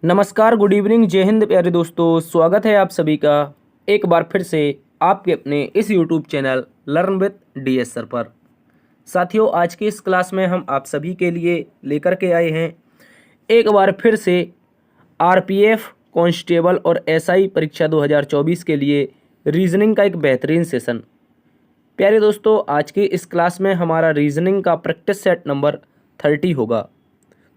नमस्कार, good evening, जय हिंद प्यारे दोस्तों। स्वागत है आप सभी का एक बार फिर से आपके अपने इस YouTube channel learn with DS sir पर। साथियों, आज की इस क्लास में हम आप सभी के लिए लेकर के आए हैं एक बार फिर से आरपीएफ कांस्टेबल और एसआई परीक्षा 2024 के लिए रीजनिंग का एक बेहतरीन सेशन। प्यारे दोस्तों, आज की इस क्लास में हमारा रीजनिंग का प्रैक्टिस सेट नंबर 30 होगा।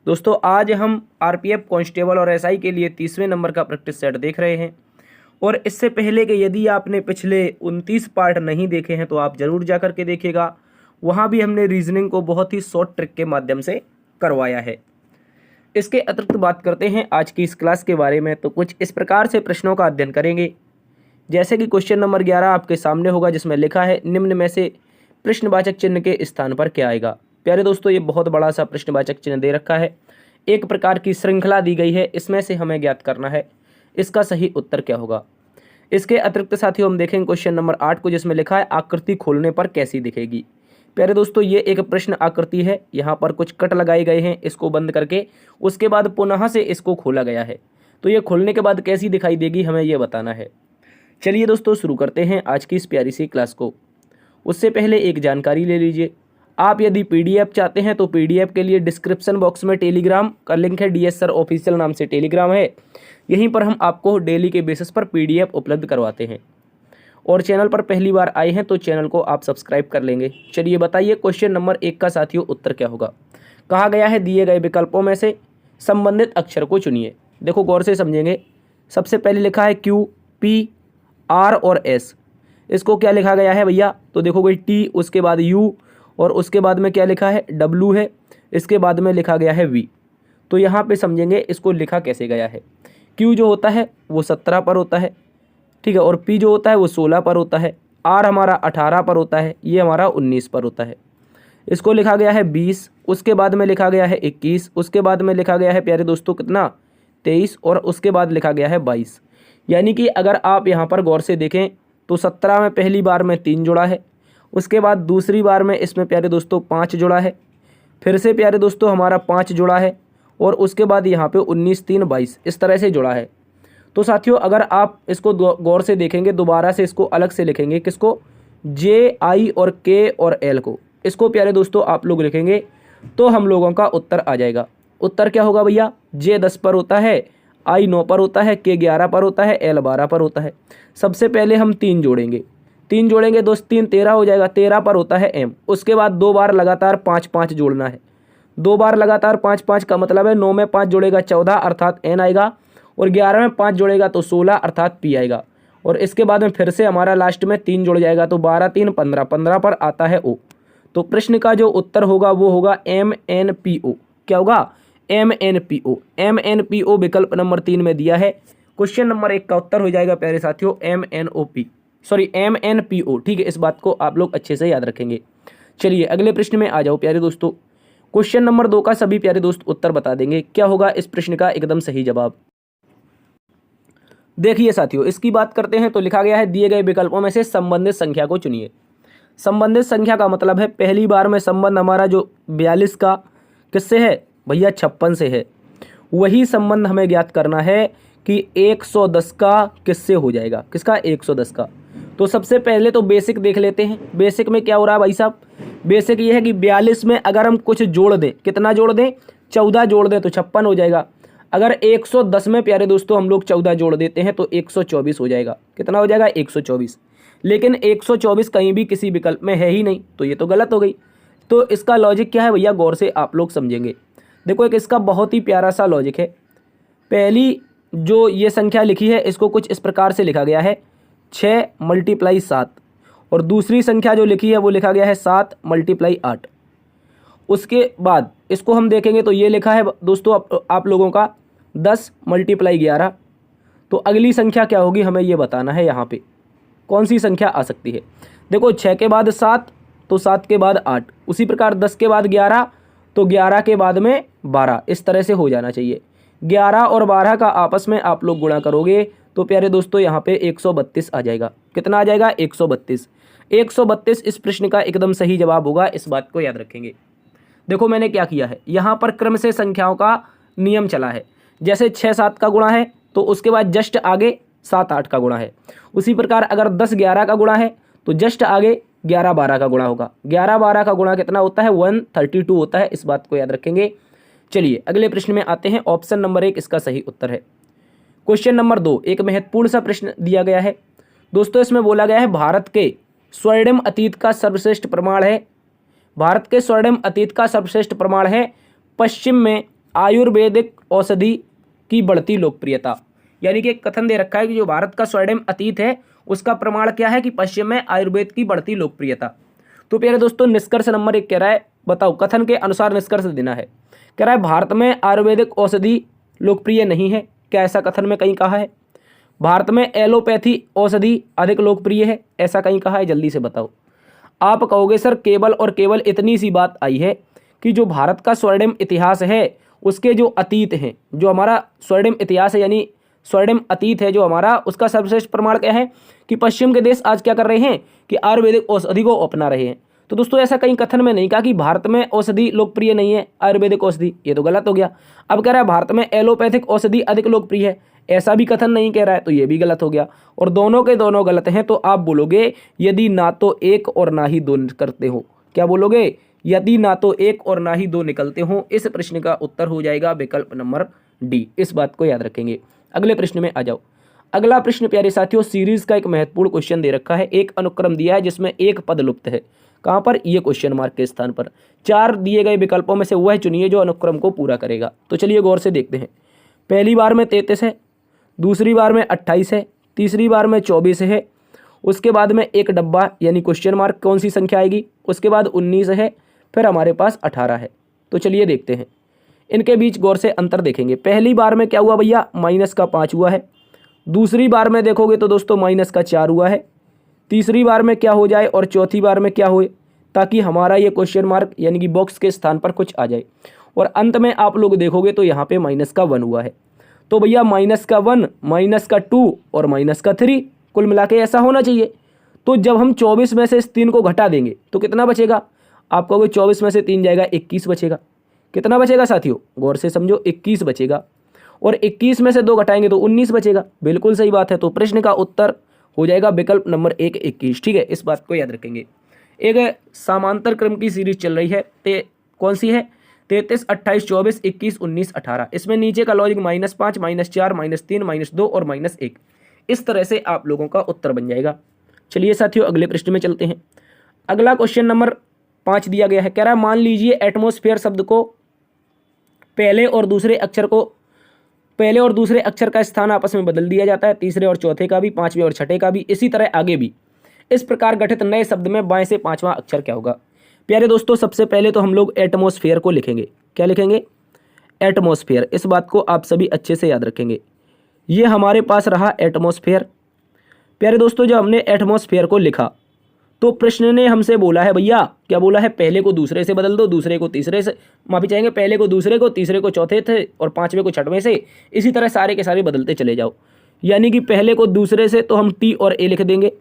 दोस्तों, आज हम आरपीएफ कांस्टेबल और एसआई के लिए 30वें नंबर का प्रैक्टिस सेट देख रहे हैं। और इससे पहले कि यदि आपने पिछले 29 पार्ट नहीं देखे हैं तो आप ज़रूर जा कर के देखिएगा। वहाँ भी हमने रीजनिंग को बहुत ही शॉर्ट ट्रिक के माध्यम से करवाया है। इसके अतिरिक्त बात करते हैं आज की इस क्लास के बारे में, तो कुछ इस प्रकार से प्रश्नों का अध्ययन करेंगे। जैसे कि क्वेश्चन नंबर 11 आपके सामने होगा, जिसमें लिखा है निम्न में से प्रश्नवाचक चिन्ह के स्थान पर क्या आएगा। प्यारे दोस्तों, ये बहुत बड़ा सा प्रश्नवाचक चिन्ह दे रखा है। एक प्रकार की श्रृंखला दी गई है, इसमें से हमें ज्ञात करना है इसका सही उत्तर क्या होगा। इसके अतिरिक्त साथियों हम देखेंगे क्वेश्चन नंबर 8 को, जिसमें लिखा है आकृति खोलने पर कैसी दिखेगी। प्यारे दोस्तों, ये एक प्रश्न आकृति है। यहाँ पर कुछ कट लगाए गए हैं, इसको बंद करके उसके बाद पुनः से इसको खोला गया है। तो ये खोलने के बाद कैसी दिखाई देगी, हमें ये बताना है। चलिए दोस्तों, शुरू करते हैं आज की इस प्यारी सी क्लास को। उससे पहले एक जानकारी ले लीजिए। आप यदि पीडीएफ चाहते हैं तो पीडीएफ के लिए डिस्क्रिप्शन बॉक्स में टेलीग्राम का लिंक है। डीएस सर ऑफिशियल नाम से टेलीग्राम है। यहीं पर हम आपको डेली के बेसिस पर पीडीएफ उपलब्ध करवाते हैं। और चैनल पर पहली बार आए हैं तो चैनल को आप सब्सक्राइब कर लेंगे। चलिए बताइए, क्वेश्चन नंबर 1 का साथियों उत्तर क्या होगा। कहा गया है दिए गए विकल्पों में से संबंधित अक्षर को चुनिए। देखो, गौर से समझेंगे। सबसे पहले लिखा है क्यू, पी, आर और एस। इसको क्या लिखा गया है भैया, तो देखो कोई टी, उसके बाद यू, और उसके बाद में क्या लिखा है, डब्लू है। इसके बाद में लिखा गया है वी। तो यहाँ पे समझेंगे इसको लिखा कैसे गया है। क्यू जो होता है वो 17 पर होता है, ठीक है, और पी जो होता है वो 16 पर होता है। आर हमारा 18 पर होता है, ये हमारा 19 पर होता है। इसको लिखा गया है 20, उसके बाद में लिखा गया है 21, उसके बाद में लिखा गया है प्यारे दोस्तों कितना, 23, और उसके बाद लिखा गया है 22। यानी कि अगर आप यहाँ पर गौर से देखें तो 17 में पहली बार में 3 जुड़ा है, उसके बाद दूसरी बार में इसमें प्यारे दोस्तों 5 जुड़ा है, फिर से प्यारे दोस्तों हमारा 5 जुड़ा है, और उसके बाद यहाँ पे 19, 3, 22 इस तरह से जुड़ा है। तो साथियों, अगर आप इसको गौर से देखेंगे, दोबारा से इसको अलग से लिखेंगे, किसको, जे, आई और के और एल को, इसको प्यारे दोस्तों आप लोग लिखेंगे तो हम लोगों का उत्तर आ जाएगा। उत्तर क्या होगा भैया, जे 10 पर होता है, आई 9 पर होता है, के 11 पर होता है, एल 12 पर होता है। सबसे पहले हम 3 जोड़ेंगे, 3 जोड़ेंगे दोस्त, 3 13 हो जाएगा, 13 पर होता है एम। उसके बाद 2 बार लगातार 5 5 जोड़ना है। 2 बार लगातार 5 5 का मतलब है 9 में 5 जोड़ेगा 14 अर्थात एन आएगा, और 11 में 5 जोड़ेगा तो 16 अर्थात पी आएगा। और इसके बाद में फिर से हमारा लास्ट में 3 जुड़ जाएगा तो 12 3 15, 15 पर आता है ओ। तो प्रश्न का जो उत्तर होगा वो होगा एम एन पी ओ। क्या होगा, M N P O. M N P O विकल्प नंबर 3 में दिया है। क्वेश्चन नंबर 1 का उत्तर हो जाएगा प्यारे साथियों M N O P, sorry M N P O. ठीक है, इस बात को आप लोग अच्छे से याद रखेंगे। चलिए अगले प्रश्न में आ जाओ प्यारे दोस्तों। क्वेश्चन नंबर 2 का सभी प्यारे दोस्त उत्तर बता देंगे। क्या होगा इस प्रश्न का एकदम सही जवाब। देखिए साथियों, इसकी बात करते हैं तो लिखा गया है दिए गए विकल्पों में से संबंधित संख्या को चुनिए। संबंधित संख्या का मतलब है पहली बार में संबंध हमारा जो 42 का किससे है भैया, 56 से है। वही संबंध हमें ज्ञात करना है कि 110 का किससे हो जाएगा, किसका, 110 का। तो सबसे पहले तो बेसिक देख लेते हैं। बेसिक में क्या हो रहा है भाई साहब, बेसिक ये है कि 42 में अगर हम कुछ जोड़ दें, कितना जोड़ दें, 14 जोड़ दें तो 56 हो जाएगा। अगर 110 में प्यारे दोस्तों हम लोग 14 जोड़ देते हैं तो 124 हो जाएगा। कितना हो जाएगा, 124। लेकिन 124 कहीं भी किसी विकल्प में है ही नहीं, तो ये तो गलत हो गई। तो इसका लॉजिक क्या है भैया, गौर से आप लोग समझेंगे। देखो, एक इसका बहुत ही प्यारा सा लॉजिक है। पहली जो ये संख्या लिखी है इसको कुछ इस प्रकार से लिखा गया है 6 × 7, और दूसरी संख्या जो लिखी है वो लिखा गया है 7 × 8। उसके बाद इसको हम देखेंगे तो ये लिखा है दोस्तों आप लोगों का 10 × 11। तो अगली संख्या क्या होगी हमें ये बताना है। यहाँ पे कौन सी संख्या आ सकती है। देखो, 6 के बाद 7 तो 7 के बाद 8, उसी प्रकार 10 के बाद 11 तो 11 के बाद में 12, इस तरह से हो जाना चाहिए। 11 और 12 का आपस में आप लोग गुणा करोगे तो प्यारे दोस्तों यहाँ पे 132 आ जाएगा। कितना आ जाएगा, 132। 132 इस प्रश्न का एकदम सही जवाब होगा, इस बात को याद रखेंगे। देखो मैंने क्या किया है, यहाँ पर क्रम से संख्याओं का नियम चला है। जैसे 6-7 का गुणा है तो उसके बाद जस्ट आगे 7-8 का गुणा है। उसी प्रकार अगर 10-11 का गुणा है तो जस्ट आगे 11-12 का गुणा होगा। 11-12 का गुणा कितना होता है? 132 होता है। इस बात को याद रखेंगे। चलिए अगले प्रश्न में आते हैं। ऑप्शन नंबर 1 इसका सही उत्तर है। क्वेश्चन नंबर 2 एक महत्वपूर्ण सा प्रश्न दिया गया है दोस्तों। इसमें बोला गया है भारत के स्वर्णिम अतीत का सर्वश्रेष्ठ प्रमाण है, भारत के स्वर्णिम अतीत का सर्वश्रेष्ठ प्रमाण है पश्चिम में आयुर्वेदिक औषधि की बढ़ती लोकप्रियता। यानी कि एक कथन दे रखा है कि जो भारत का स्वर्णिम अतीत है उसका प्रमाण क्या है कि पश्चिम में आयुर्वेद की बढ़ती लोकप्रियता। तो प्यारे दोस्तों निष्कर्ष नंबर 1 कह रहा है, बताओ कथन के अनुसार निष्कर्ष देना है। कह रहा है भारत में आयुर्वेदिक औषधि लोकप्रिय नहीं है। क्या ऐसा कथन में कहीं कहा है? भारत में एलोपैथी औषधि अधिक लोकप्रिय है, ऐसा कहीं कहा है? जल्दी से बताओ। आप कहोगे सर केवल और केवल इतनी सी बात आई है कि जो भारत का स्वर्णिम इतिहास है उसके जो अतीत हैं, जो हमारा स्वर्णिम इतिहास है यानी स्वर्णिम अतीत है जो हमारा, उसका सर्वश्रेष्ठ प्रमाण क्या है कि पश्चिम के देश आज क्या कर रहे हैं कि आयुर्वेदिक औषधि को अपना रहे हैं। तो दोस्तों ऐसा कहीं कथन में नहीं कहा कि भारत में औषधि लोकप्रिय नहीं है आयुर्वेदिक औषधि, ये तो गलत हो गया। अब कह रहा है भारत में एलोपैथिक औषधि अधिक लोकप्रिय है, ऐसा भी कथन नहीं कह रहा है, तो ये भी गलत हो गया। और दोनों के दोनों गलत हैं। तो आप बोलोगे यदि ना तो एक और ना ही दो करते हो। क्या बोलोगे? यदि ना तो एक और ना ही दो निकलते हो। इस प्रश्न का उत्तर हो जाएगा विकल्प नंबर डी। इस बात को याद रखेंगे। अगले प्रश्न में आ जाओ। अगला प्रश्न प्यारे साथियों सीरीज का एक महत्वपूर्ण क्वेश्चन दे रखा है। एक अनुक्रम दिया है जिसमें एक पद लुप्त है। कहाँ पर? ये क्वेश्चन मार्क के स्थान पर। 4 दिए गए विकल्पों में से वह चुनिए जो अनुक्रम को पूरा करेगा। तो चलिए गौर से देखते हैं। पहली बार में 33 है, दूसरी बार में 28 है, तीसरी बार में 24 है, उसके बाद में एक डब्बा यानी क्वेश्चन मार्क कौन सी संख्या आएगी, उसके बाद 19 है, फिर हमारे पास 18 है। तो चलिए देखते हैं, इनके बीच गौर से अंतर देखेंगे। पहली बार में क्या हुआ भैया? माइनस का 5 हुआ है। दूसरी बार में देखोगे तो दोस्तों माइनस का 4 हुआ है। तीसरी बार में क्या हो जाए और चौथी बार में क्या हो, ताकि हमारा ये क्वेश्चन मार्क यानी कि बॉक्स के स्थान पर कुछ आ जाए। और अंत में आप लोग देखोगे तो यहाँ पे माइनस का 1 हुआ है। तो भैया माइनस का 1, माइनस का 2 और माइनस का 3 कुल मिला के ऐसा होना चाहिए। तो जब हम 24 में से इस 3 को घटा देंगे तो कितना बचेगा? आप कहोगे 24 में से 3 जाएगा, 21 बचेगा। कितना बचेगा साथियों? गौर से समझो, 21 बचेगा। और 21 में से 2 घटाएंगे तो 19 बचेगा। बिल्कुल सही बात है। तो प्रश्न का उत्तर हो जाएगा विकल्प नंबर 1 21। ठीक है, इस बात को याद रखेंगे। एक समांतर क्रम की सीरीज चल रही है, कौन सी है? 33, 28, 24, 21, 19, 18। इसमें नीचे का लॉजिक -5, -4, -3, -2 और -1। इस तरह से आप लोगों का उत्तर बन जाएगा। चलिए साथियों अगले प्रश्न में चलते हैं। अगला क्वेश्चन नंबर 5 दिया गया है। कह रहा है मान लीजिए एटमॉस्फेयर शब्द को पहले और दूसरे अक्षर का स्थान आपस में बदल दिया जाता है, तीसरे और चौथे का भी, पांचवें और छठे का भी, इसी तरह आगे भी। इस प्रकार गठित नए शब्द में बाएं से पांचवां अक्षर क्या होगा? प्यारे दोस्तों सबसे पहले तो हम लोग एटमॉस्फेयर को लिखेंगे। क्या लिखेंगे? एटमॉस्फेयर। इस बात को आप सभी अच्छे से याद रखेंगे। ये हमारे पास रहा एटमॉस्फेयर। प्यारे दोस्तों जब हमने एटमॉस्फेयर को लिखा तो प्रश्न ने हमसे बोला है भैया, क्या बोला है? पहले को दूसरे से बदल दो, दूसरे को तीसरे से, माफी चाहेंगे, पहले को दूसरे को, तीसरे को चौथे से और पांचवें को छठवें से, इसी तरह सारे के सारे बदलते चले जाओ। यानी कि पहले को दूसरे से तो हम टी और ए लिख देंगे,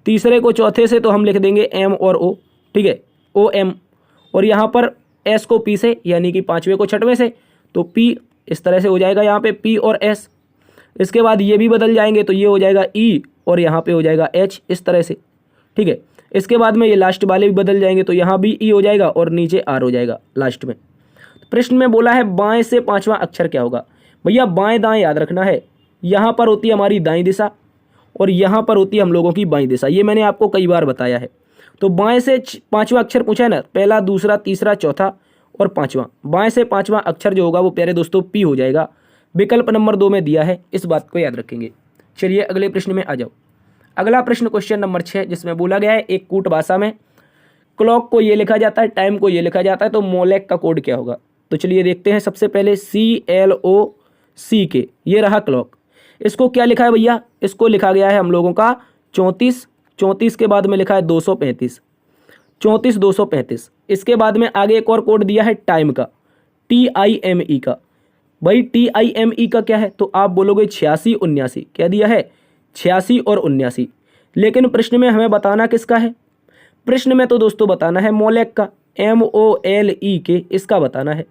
तीसरे को चौथे से तो हम लिख देंगे एम और ओ। ठीक है, ओ एम। और यहाँ पर एस को पी से यानी कि पांचवें को छठवें से तो पी, इस तरह से हो जाएगा यहाँ पे पी और एस। इसके बाद ये भी बदल जाएंगे तो ये हो जाएगा ई और यहाँ पे हो जाएगा एच, इस तरह से। ठीक है, इसके बाद में ये लास्ट वाले भी बदल जाएंगे तो यहाँ भी ई हो जाएगा और नीचे आर हो जाएगा लास्ट में। प्रश्न में बोला है बाएं से पांचवां अक्षर क्या होगा? भैया बाएं दाएं याद रखना है। यहाँ पर होती है हमारी दाईं दिशा और यहाँ पर होती है हम लोगों की बाईं दिशा। ये मैंने आपको कई बार बताया है। तो बाएं से पांचवां अक्षर पूछा है ना, पहला, दूसरा, तीसरा, चौथा और पांचवा। बाएं से पांचवां अक्षर जो होगा वो प्यारे दोस्तों पी हो जाएगा। विकल्प नंबर 2 में दिया है, इस बात को याद रखेंगे। चलिए अगले प्रश्न में आ जाओ। अगला प्रश्न क्वेश्चन नंबर 6 जिसमें बोला गया है एक कूट भाषा में क्लॉक को ये लिखा जाता है, टाइम को ये लिखा जाता है, तो मोलेक का कोड क्या होगा? तो चलिए देखते हैं। सबसे पहले CLOCK, ये रहा क्लॉक। इसको क्या लिखा है भैया? इसको लिखा गया है हम लोगों का 34, 34 के बाद में लिखा है 235, 34 235। इसके बाद में आगे एक और कोड दिया है टाइम का, TIME का। भाई TIME का क्या है? तो आप बोलोगे 86 79। क्या दिया है? 86 और 79। लेकिन प्रश्न में हमें बताना किसका है? प्रश्न में तो दोस्तों बताना है मोलेक का, MOLEK, इसका बताना है।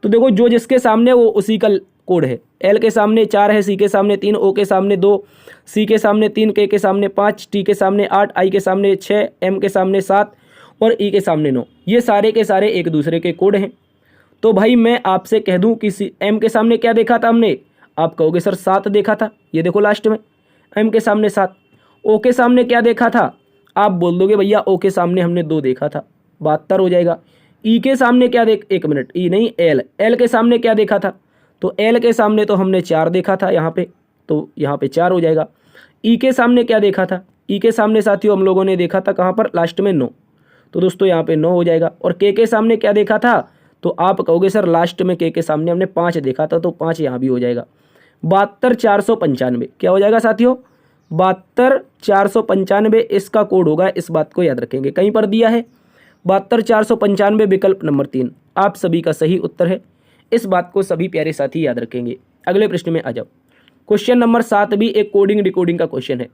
तो देखो जो जिसके सामने वो उसी का कोड है। एल के सामने 4 है, सी के सामने 3, ओ के सामने 2, सी के सामने 3, के सामने 5, टी के सामने 8, आई के सामने 6, एम के सामने 7 और ई के सामने 9। ये सारे के सारे एक दूसरे के कोड हैं। तो भाई मैं आपसे कह दूं कि एम के सामने क्या देखा था हमने, आप कहोगे सर 7 देखा था, ये देखो लास्ट में एम के सामने 7। ओ के सामने क्या देखा था, आप बोल दोगे भैया ओ के सामने हमने 2 देखा था, 72 हो जाएगा। ई के सामने क्या एक मिनट, ई नहीं एल के सामने क्या देखा था, तो एल के सामने तो हमने 4 देखा था यहाँ पे, तो यहाँ पे 4 हो जाएगा। ई के सामने क्या देखा था, ई के सामने साथियों हम लोगों ने देखा था कहाँ पर, लास्ट में 9, तो दोस्तों यहाँ पे 9 हो जाएगा। और के सामने क्या देखा था, तो आप कहोगे सर लास्ट में के सामने हमने 5 देखा था, तो 5 यहाँ भी हो जाएगा। 72,495 क्या हो जाएगा साथियों, 72,495 इसका कोड होगा, इस बात को याद रखेंगे। कहीं पर दिया है 72,495 विकल्प नंबर 3 आप सभी का सही उत्तर है, इस बात को सभी प्यारे साथी याद रखेंगे। अगले प्रश्न में आ जाओ। क्वेश्चन नंबर 7 भी एक कोडिंग डिकोडिंग का क्वेश्चन है।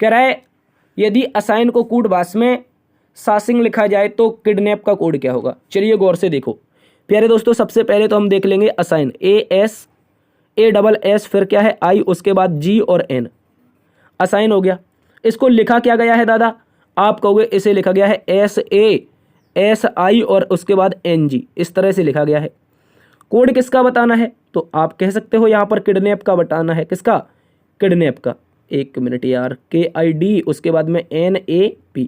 कह रहा है यदि असाइन को कूटभाषा में सासिंग लिखा जाए तो किडनैप का कोड क्या होगा। चलिए गौर से देखो प्यारे दोस्तों, सबसे पहले तो हम देख लेंगे असाइन, AS फिर क्या है आई, उसके बाद जी और एन, असाइन हो गया। इसको लिखा क्या गया है दादा, आप कहोगे इसे लिखा गया है SASI और उसके बाद NG, इस तरह से लिखा गया है। कोड किसका बताना है, तो आप कह सकते हो यहाँ पर किडनैप का बताना है। किसका, किडनैप का। एक मिनट यार, KID उसके बाद में NAP।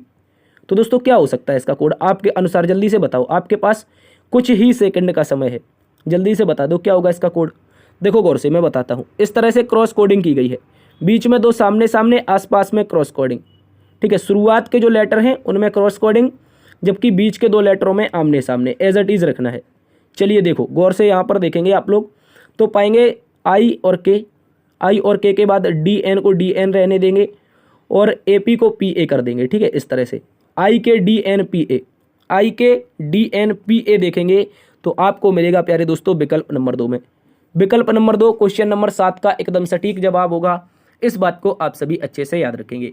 तो दोस्तों क्या हो सकता है इसका कोड, आपके अनुसार जल्दी से बताओ, आपके पास कुछ ही सेकंड का समय है, जल्दी से बता दो क्या होगा इसका कोड। देखो गौर से मैं बताता हूँ, इस तरह से क्रॉस कोडिंग की गई है, बीच में 2 सामने सामने, आसपास में क्रॉस कोडिंग, ठीक है। शुरुआत के जो लेटर हैं उनमें क्रॉस कोडिंग, जबकि बीच के 2 लेटरों में आमने सामने, एज इट इज़ रखना है। चलिए देखो गौर से यहाँ पर देखेंगे आप लोग, तो पाएंगे आई और के के बाद DN को DN रहने देंगे और AP को PA कर देंगे, ठीक है। इस तरह से आई के DN PA देखेंगे तो आपको मिलेगा प्यारे दोस्तों विकल्प नंबर 2 में। विकल्प नंबर 2 क्वेश्चन नंबर 7 का एकदम सटीक जवाब होगा, इस बात को आप सभी अच्छे से याद रखेंगे।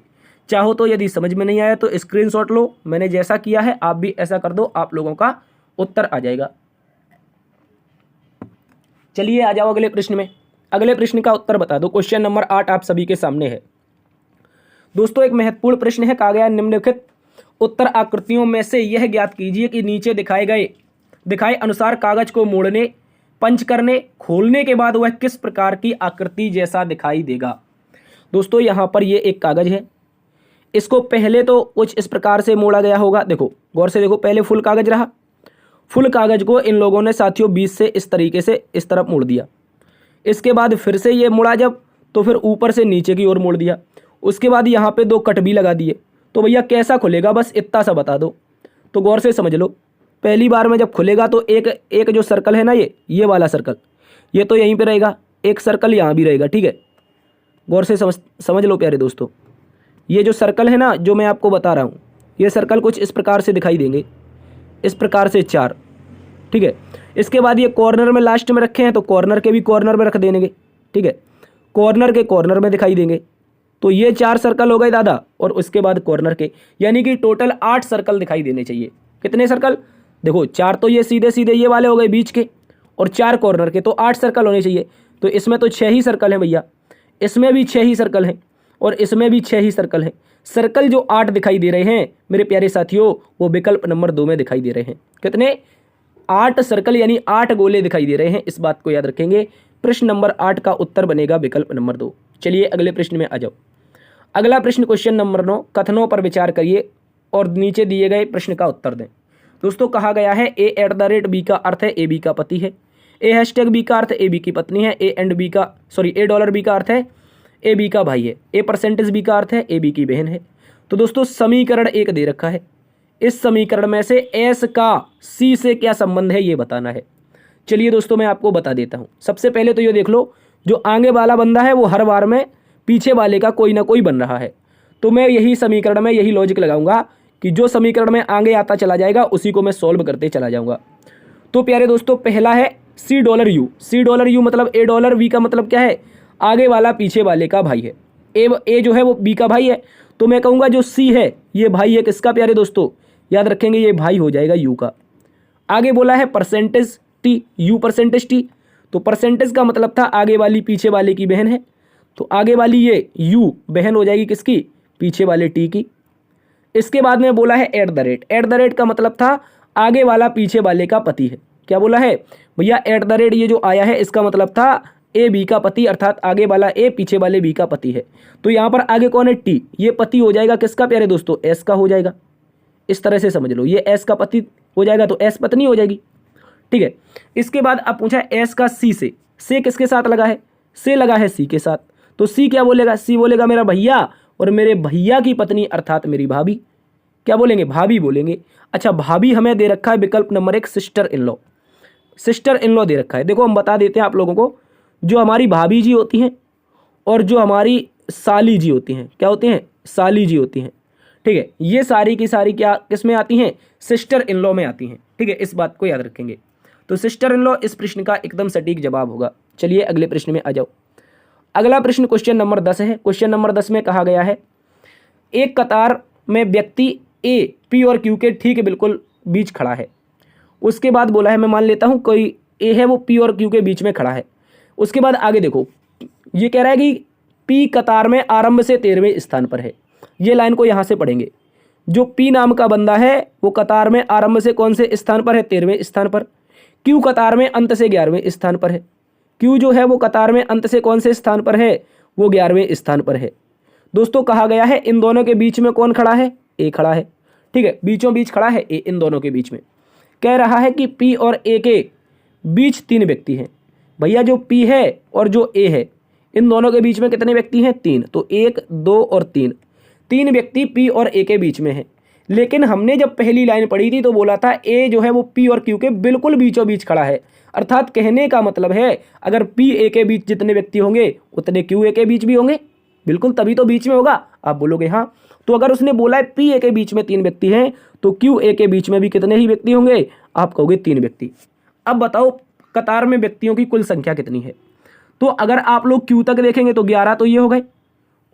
चाहो तो यदि समझ में नहीं आया तो स्क्रीनशॉट लो, मैंने जैसा किया है आप भी ऐसा कर दो, आप लोगों का उत्तर आ जाएगा। चलिए आ जाओ अगले प्रश्न में। अगले प्रश्न का उत्तर बता दो। क्वेश्चन नंबर 8 आप सभी के सामने है दोस्तों। एक महत्वपूर्ण प्रश्न है, कहा गया निम्नलिखित उत्तर आकृतियों में से यह ज्ञात कीजिए कि नीचे दिखाए अनुसार कागज को मोड़ने, पंच करने, खोलने के बाद वह किस प्रकार की आकृति जैसा दिखाई देगा। दोस्तों यहाँ पर ये एक कागज है, इसको पहले तो कुछ इस प्रकार से मोड़ा गया होगा। देखो गौर से देखो, पहले फुल कागज रहा, फुल कागज को इन लोगों ने साथियों बीच से इस तरीके से इस तरफ मोड़ दिया। इसके बाद फिर से ये मुड़ा जब, तो फिर ऊपर से नीचे की ओर मोड़ दिया। उसके बाद यहाँ पे 2 कट भी लगा दिए। तो भैया कैसा खुलेगा, बस इतना सा बता दो। तो गौर से समझ लो, पहली बार में जब खुलेगा तो एक जो सर्कल है ना, ये वाला सर्कल, ये तो यहीं पे रहेगा, एक सर्कल यहाँ भी रहेगा, ठीक है। गौर से समझ लो प्यारे दोस्तों, ये जो सर्कल है ना जो मैं आपको बता रहा हूँ, ये सर्कल कुछ इस प्रकार से दिखाई देंगे, इस प्रकार से 4, ठीक है। इसके बाद ये कॉर्नर में लास्ट में रखे हैं तो कॉर्नर के भी कॉर्नर में रख देंगे, ठीक है। कॉर्नर के कॉर्नर में दिखाई देंगे, तो ये 4 सर्कल हो गए दादा, और उसके बाद कॉर्नर के, यानी कि टोटल 8 सर्कल दिखाई देने चाहिए। कितने सर्कल, देखो 4 तो ये सीधे सीधे ये वाले हो गए बीच के, और 4 कॉर्नर के, तो 8 सर्कल होने चाहिए। तो इसमें तो 6 ही सर्कल हैं भैया, इसमें भी 6 ही सर्कल हैं, और इसमें भी 6 ही सर्कल हैं। सर्कल जो 8 दिखाई दे रहे हैं मेरे प्यारे साथियों, वो विकल्प नंबर 2 में दिखाई दे रहे हैं। कितने, 8 सर्कल यानी 8 गोले दिखाई दे रहे हैं, इस बात को याद रखेंगे। प्रश्न नंबर 8 का उत्तर बनेगा विकल्प नंबर 2। चलिए अगले प्रश्न में आ जाओ। अगला प्रश्न क्वेश्चन नंबर 9, कथनों पर विचार करिए और नीचे दिए गए प्रश्न का उत्तर दें। दोस्तों कहा गया है A@B का अर्थ है AB का पति है, A#B का अर्थ AB की पत्नी है, $B का अर्थ है AB का भाई है, A% B का अर्थ है AB की बहन है। तो दोस्तों समीकरण 1 दे रखा है, इस समीकरण में से S का C से क्या संबंध है ये बताना है। चलिए दोस्तों मैं आपको बता देता हूँ। सबसे पहले तो ये देख लो, जो आगे वाला बंदा है वो हर बार में पीछे वाले का कोई ना कोई बन रहा है, तो मैं यही समीकरण में यही लॉजिक लगाऊंगा कि जो समीकरण में आगे आता चला जाएगा उसी को मैं सॉल्व करते चला जाऊंगा। तो प्यारे दोस्तों पहला है $C मतलब $V का मतलब क्या है, आगे वाला पीछे वाले का भाई है। ए जो है वो B का भाई है, तो मैं कहूँगा जो C है ये भाई है किसका प्यारे दोस्तों, याद रखेंगे ये भाई हो जाएगा U का। आगे बोला है %T, U %T, तो परसेंटेज का मतलब था आगे वाली पीछे वाले की बहन है, तो आगे वाली ये यू बहन हो जाएगी किसकी, पीछे वाले टी की। इसके बाद में बोला है at the rate, at the rate का मतलब था आगे वाला पीछे वाले का पति है। क्या बोला है भैया, एट द रेट ये जो आया है इसका मतलब था ए बी का पति, अर्थात आगे वाला ए पीछे वाले बी का पति है। तो यहाँ पर आगे कौन है, टी, ये पति हो जाएगा किसका प्यारे दोस्तों, एस का हो जाएगा। इस तरह से समझ लो, ये एस का पति हो जाएगा तो एस पत्नी हो जाएगी, ठीक है। इसके बाद अब पूछा एस का सी से किसके साथ लगा है, से लगा है सी के साथ, तो सी क्या बोलेगा, सी बोलेगा मेरा भैया और मेरे भैया की पत्नी अर्थात मेरी भाभी, क्या बोलेंगे, भाभी बोलेंगे। अच्छा, भाभी हमें दे रखा है विकल्प number 1 sister in law, sister in law दे रखा है। देखो हम बता देते हैं आप लोगों को, जो हमारी भाभी जी होती हैं और जो हमारी साली जी होती हैं, क्या होती हैं, साली जी होती हैं, ठीक है। ये सारी की सारी क्या किस में आती हैं, सिस्टर इन लॉ में आती हैं, ठीक है। इस बात को याद रखेंगे। तो सिस्टर इन लॉ इस प्रश्न का एकदम सटीक जवाब होगा। चलिए अगले प्रश्न में आ जाओ। अगला प्रश्न क्वेश्चन नंबर 10 है। क्वेश्चन नंबर 10 में कहा गया है एक कतार में व्यक्ति ए पी और क्यू के ठीक बिल्कुल बीच खड़ा है। उसके बाद बोला है, मैं मान लेता हूँ कोई ए है वो पी और क्यू के बीच में खड़ा है। उसके बाद आगे देखो, ये कह रहा है कि पी कतार में आरंभ से 13वें स्थान पर है। ये लाइन को यहाँ से पढ़ेंगे, जो पी नाम का बंदा है वो कतार में आरंभ से कौन से स्थान पर है, 13वें स्थान पर। क्यू कतार में अंत से 11वें स्थान पर है। क्यू जो है वो कतार में अंत से कौन से स्थान पर है, वो 11वें स्थान पर है। दोस्तों कहा गया है इन दोनों के बीच में कौन खड़ा है, ए खड़ा है, ठीक है, बीचों बीच खड़ा है ए, इन दोनों के बीच में। कह रहा है कि पी और ए के बीच 3 व्यक्ति हैं। भैया जो पी है और जो ए है, इन दोनों के बीच में कितने व्यक्ति हैं, 3। तो 1 2 और 3 व्यक्ति पी और ए के बीच में हैं। लेकिन हमने जब पहली लाइन पढ़ी थी तो बोला था ए जो है वो पी और क्यू के बिल्कुल बीचों बीच खड़ा है। अर्थात कहने का मतलब है अगर पी ए के बीच जितने व्यक्ति होंगे उतने क्यू ए के बीच भी होंगे, बिल्कुल, तभी तो बीच में होगा। आप बोलोगे हाँ, तो अगर उसने बोला है पी ए के बीच में 3 व्यक्ति हैं तो क्यू ए के बीच में भी कितने ही व्यक्ति होंगे, आप कहोगे 3 व्यक्ति। अब बताओ कतार में व्यक्तियों की कुल संख्या कितनी है। तो अगर आप लोग क्यू तक देखेंगे तो 11 तो ये हो गए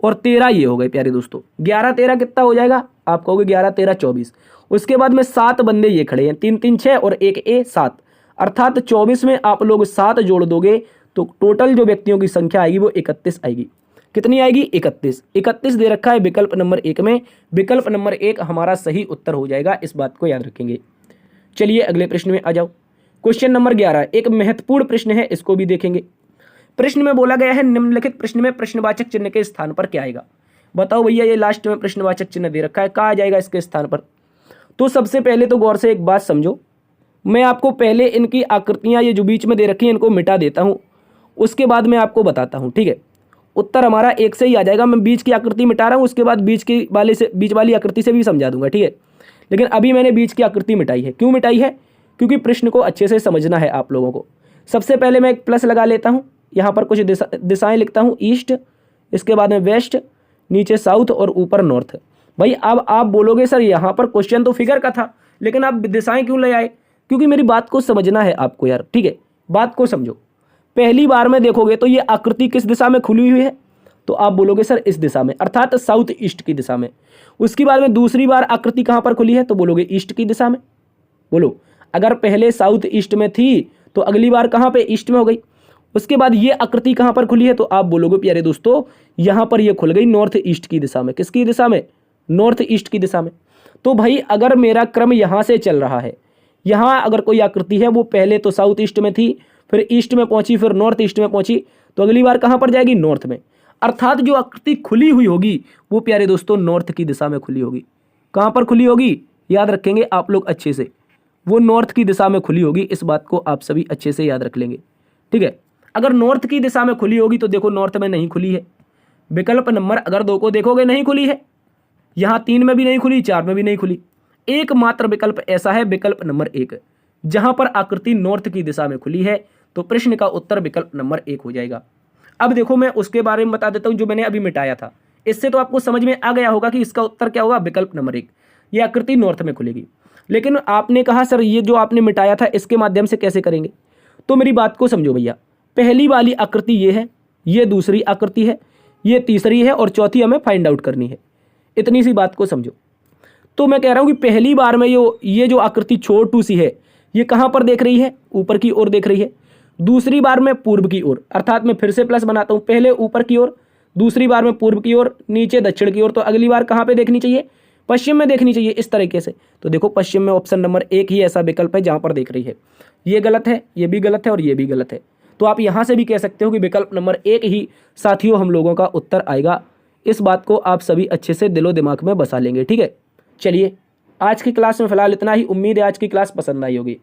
और 13 ये हो गए प्यारे दोस्तों। 11 13 कितना हो जाएगा, आप कहोगे 11 13 24। उसके बाद में 7 बंदे ये खड़े हैं, 3 3 6 और 1 ए 7, अर्थात 24 में आप लोग 7 जोड़ दोगे तो टोटल जो व्यक्तियों की संख्या आएगी वो 31 आएगी। कितनी आएगी, 31। 31 दे रखा है विकल्प नंबर 1 में। विकल्प नंबर 1 हमारा सही उत्तर हो जाएगा, इस बात को याद रखेंगे। चलिए अगले प्रश्न में आ जाओ। क्वेश्चन नंबर 11 एक महत्वपूर्ण प्रश्न है, इसको भी देखेंगे। प्रश्न में बोला गया है निम्नलिखित प्रश्न में प्रश्नवाचक चिन्ह के स्थान पर क्या आएगा। बताओ भैया, ये लास्ट में प्रश्नवाचक चिन्ह दे रखा है, कहाँ आ जाएगा इसके स्थान पर। तो सबसे पहले तो गौर से एक बात समझो, मैं आपको पहले इनकी आकृतियां ये जो बीच में दे रखी हैं इनको मिटा देता हूं, उसके बाद मैं आपको बताता हूं, ठीक है। उत्तर हमारा 1 से ही आ जाएगा। मैं बीच की आकृति मिटा रहा हूं, उसके बाद बीच वाली आकृति से भी समझा दूंगा, ठीक है। लेकिन अभी मैंने बीच की आकृति मिटाई है। क्यों मिटाई है, क्योंकि प्रश्न को अच्छे से समझना है आप लोगों को। सबसे पहले मैं एक प्लस लगा लेता हूँ, यहाँ पर कुछ दिशाएं लिखता हूँ, ईस्ट, इसके बाद में वेस्ट, नीचे साउथ और ऊपर नॉर्थ। भाई अब आप बोलोगे सर यहाँ पर क्वेश्चन तो फिगर का था, लेकिन आप दिशाएं क्यों ले आए, क्योंकि मेरी बात को समझना है आपको यार, ठीक है। बात को समझो, पहली बार में देखोगे तो ये आकृति किस दिशा में खुली हुई है, तो आप बोलोगे सर इस दिशा में, अर्थात साउथ ईस्ट की दिशा में। उसके बाद में दूसरी बार आकृति कहाँ पर खुली है, तो बोलोगे ईस्ट की दिशा में। बोलो, अगर पहले साउथ ईस्ट में थी तो अगली बार कहाँ पे, ईस्ट में हो गई। उसके बाद ये आकृति कहाँ पर खुली है, तो आप बोलोगे प्यारे दोस्तों यहाँ पर ये खुल गई नॉर्थ ईस्ट की दिशा में। किसकी दिशा में, नॉर्थ ईस्ट की दिशा में। तो भाई अगर मेरा क्रम यहाँ से चल रहा है, यहाँ अगर कोई आकृति है वो पहले तो साउथ ईस्ट में थी, फिर ईस्ट में पहुंची, फिर नॉर्थ ईस्ट में पहुंची, तो अगली बार कहाँ पर जाएगी, नॉर्थ में। अर्थात जो आकृति खुली हुई होगी वो प्यारे दोस्तों नॉर्थ की दिशा में खुली होगी। कहाँ पर खुली होगी, याद रखेंगे आप लोग अच्छे से, वो नॉर्थ की दिशा में खुली होगी। इस बात को आप सभी अच्छे से याद रख लेंगे, ठीक है। अगर नॉर्थ की दिशा में खुली होगी तो देखो नॉर्थ में नहीं खुली है। विकल्प नंबर अगर 2 को देखोगे नहीं खुली है, यहाँ 3 में भी नहीं खुली, 4 में भी नहीं खुली। एकमात्र विकल्प ऐसा है विकल्प नंबर 1, जहां पर आकृति नॉर्थ की दिशा में खुली है। तो प्रश्न का उत्तर विकल्प नंबर 1 हो जाएगा। अब देखो मैं उसके बारे में बता देता हूं जो मैंने अभी मिटाया था। इससे तो आपको समझ में आ गया होगा कि इसका उत्तर क्या होगा, विकल्प नंबर 1, ये आकृति नॉर्थ में खुलेगी। लेकिन आपने कहा सर ये जो आपने मिटाया था इसके माध्यम से कैसे करेंगे, तो मेरी बात को समझो भैया। पहली वाली आकृति ये है, ये दूसरी आकृति है, ये तीसरी है और चौथी हमें फाइंड आउट करनी है। इतनी सी बात को समझो। तो मैं कह रहा हूं कि पहली बार में ये जो आकृति छोटू सी है ये कहां पर देख रही है, ऊपर की ओर देख रही है। दूसरी बार में पूर्व की ओर, अर्थात मैं फिर से प्लस बनाता हूँ, पहले ऊपर की ओर, दूसरी बार में पूर्व की ओर, नीचे दक्षिण की ओर। तो अगली बार कहाँ पे देखनी चाहिए? पश्चिम में देखनी चाहिए, इस तरीके से। तो देखो पश्चिम में ऑप्शन नंबर 1 ही ऐसा विकल्प है जहाँ पर देख रही है। ये गलत है, ये भी गलत है और ये भी गलत है। तो आप यहाँ से भी कह सकते हो कि विकल्प नंबर 1 ही साथियों हम लोगों का उत्तर आएगा। इस बात को आप सभी अच्छे से दिलो दिमाग में बसा लेंगे, ठीक है। चलिए आज की क्लास में फिलहाल इतना ही। उम्मीद है आज की क्लास पसंद आई होगी।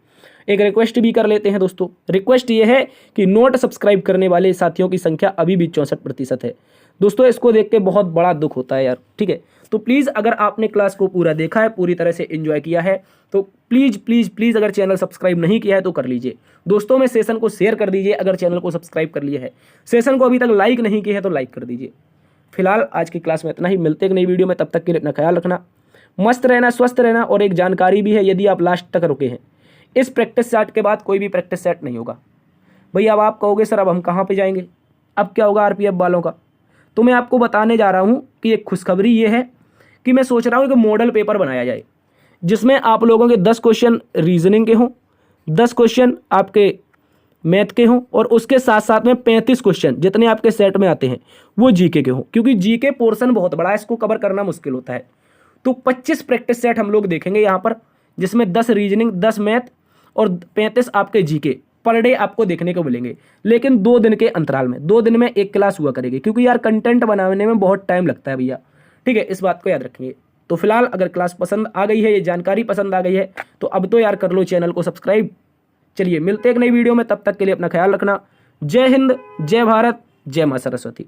एक रिक्वेस्ट भी कर लेते हैं दोस्तों। रिक्वेस्ट ये है कि नोट सब्सक्राइब करने वाले साथियों की संख्या अभी भी 64% है दोस्तों। इसको देख के बहुत बड़ा दुख होता है यार, ठीक है। तो प्लीज़ अगर आपने क्लास को पूरा देखा है, पूरी तरह से एंजॉय किया है, तो प्लीज़ प्लीज़ प्लीज़ अगर चैनल सब्सक्राइब नहीं किया है तो कर लीजिए। दोस्तों में सेशन को शेयर कर दीजिए अगर चैनल को सब्सक्राइब कर लिया है। सेशन को अभी तक लाइक नहीं किया है तो लाइक कर दीजिए। फिलहाल आज की क्लास में इतना ही। मिलते एक नई वीडियो में, तब तक के लिए अपना ख्याल रखना। मस्त रहना, स्वस्थ रहना। और एक जानकारी भी है, यदि आप लास्ट तक रुके हैं, इस प्रैक्टिस सेट के बाद कोई भी प्रैक्टिस सेट नहीं होगा भैया। अब आप कहोगे सर अब हम कहाँ पे जाएंगे, अब क्या होगा आरपीएफ वालों का? तो मैं आपको बताने जा रहा हूँ कि एक खुशखबरी ये है कि मैं सोच रहा हूँ कि मॉडल पेपर बनाया जाए जिसमें आप लोगों के 10 क्वेश्चन रीजनिंग के हों, 10 क्वेश्चन आपके मैथ के हों, और उसके साथ साथ में 35 क्वेश्चन जितने आपके सेट में आते हैं वो जीके के हों, क्योंकि जीके पोर्शन बहुत बड़ा है, इसको कवर करना मुश्किल होता है। तो 25 प्रैक्टिस सेट हम लोग देखेंगे यहाँ पर, जिसमें 10 रीजनिंग, 10 मैथ और 35 आपके जीके पर डे आपको देखने को मिलेंगे। लेकिन 2 दिन के अंतराल में, 2 दिन में एक क्लास हुआ करेगी, क्योंकि यार कंटेंट बनाने में बहुत टाइम लगता है भैया, ठीक है। इस बात को याद रखिए। तो फिलहाल अगर क्लास पसंद आ गई है, ये जानकारी पसंद आ गई है, तो अब तो यार कर लो चैनल को सब्सक्राइब। चलिए मिलते एक नई वीडियो में, तब तक के लिए अपना ख्याल रखना। जय हिंद, जय भारत, जय मां सरस्वती।